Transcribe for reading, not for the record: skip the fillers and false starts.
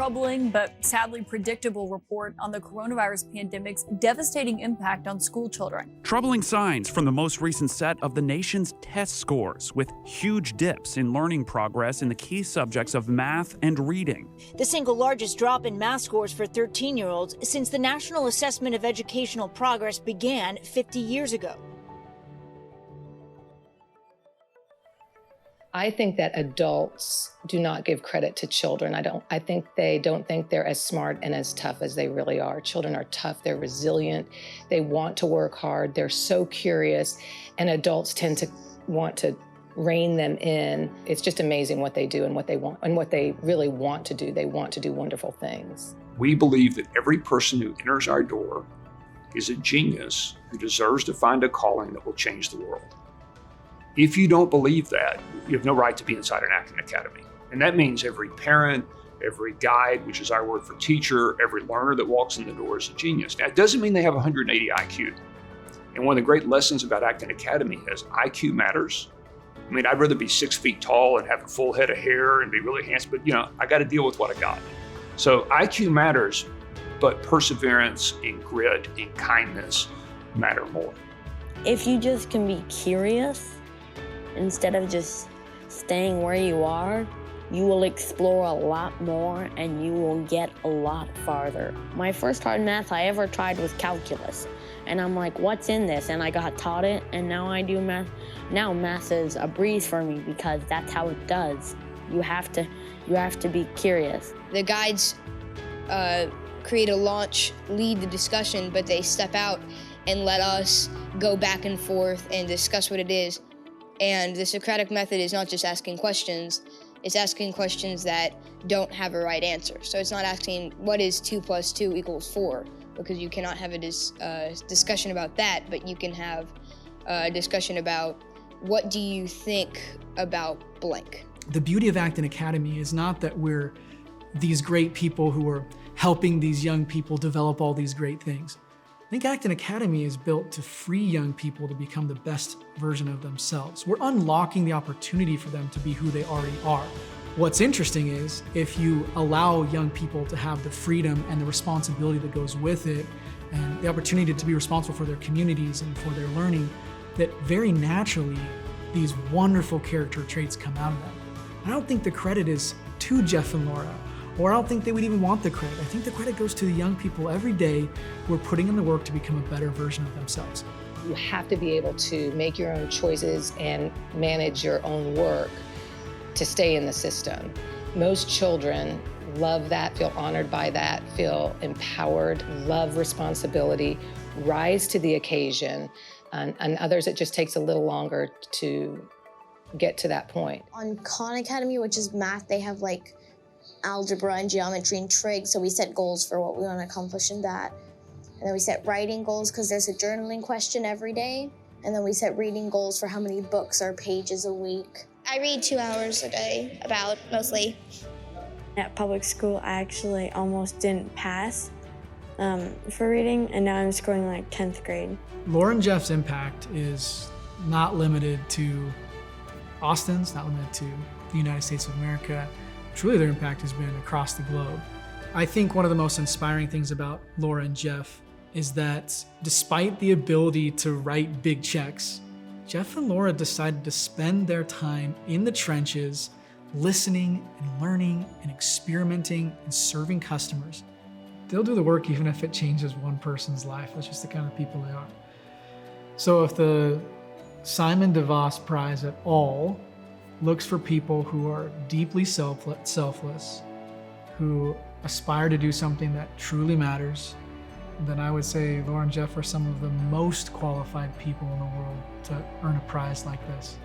troubling but sadly predictable report on the coronavirus pandemic's devastating impact on school children. Troubling signs from the most recent set of the nation's test scores, with huge dips in learning progress in the key subjects of math and reading. The single largest drop in math scores for 13-year-olds since the National Assessment of Educational Progress began 50 years ago. I think that adults do not give credit to children. I think they don't think they're as smart and as tough as they really are. Children are tough, they're resilient, they want to work hard, they're so curious, and adults tend to want to rein them in. It's just amazing what they do and what they want and what they really want to do. They want to do wonderful things. We believe that every person who enters our door is a genius who deserves to find a calling that will change the world. If you don't believe that, you have no right to be inside an Acton Academy. And that means every parent, every guide, which is our word for teacher, every learner that walks in the door is a genius. Now, it doesn't mean they have 180 IQ. And one of the great lessons about Acton Academy is IQ matters. I mean, I'd rather be 6 feet tall and have a full head of hair and be really handsome, but I got to deal with what I got. So IQ matters, but perseverance and grit and kindness matter more. If you just can be curious, instead of just staying where you are, you will explore a lot more and you will get a lot farther. My first hard math I ever tried was calculus. And I'm like, what's in this? And I got taught it, and now I do math. Now math is a breeze for me because that's how it does. You have to be curious. The guides create a launch, lead the discussion, but they step out and let us go back and forth and discuss what it is. And the Socratic method is not just asking questions, it's asking questions that don't have a right answer. So it's not asking what is 2 + 2 = 4, because you cannot have a discussion about that, but you can have a discussion about what do you think about blank. The beauty of Acton Academy is not that we're these great people who are helping these young people develop all these great things. I think Acton Academy is built to free young people to become the best version of themselves. We're unlocking the opportunity for them to be who they already are. What's interesting is if you allow young people to have the freedom and the responsibility that goes with it, and the opportunity to be responsible for their communities and for their learning, that very naturally these wonderful character traits come out of them. I don't think the credit is to Jeff and Laura, or I don't think they would even want the credit. I think the credit goes to the young people every day who are putting in the work to become a better version of themselves. You have to be able to make your own choices and manage your own work to stay in the system. Most children love that, feel honored by that, feel empowered, love responsibility, rise to the occasion, and others it just takes a little longer to get to that point. On Khan Academy, which is math, they have like algebra and geometry and trig, so we set goals for what we want to accomplish in that. And then we set writing goals because there's a journaling question every day. And then we set reading goals for how many books or pages a week. I read 2 hours a day, about, mostly. At public school, I actually almost didn't pass for reading, and now I'm scoring like 10th grade. Laura and Jeff's impact is not limited to Austin's, not limited to the United States of America. Truly, their impact has been across the globe. I think one of the most inspiring things about Laura and Jeff is that despite the ability to write big checks, Jeff and Laura decided to spend their time in the trenches, listening and learning and experimenting and serving customers. They'll do the work even if it changes one person's life. That's just the kind of people they are. So if the Simon-DeVos Prize at all looks for people who are deeply selfless, who aspire to do something that truly matters, then I would say Laura and Jeff are some of the most qualified people in the world to earn a prize like this.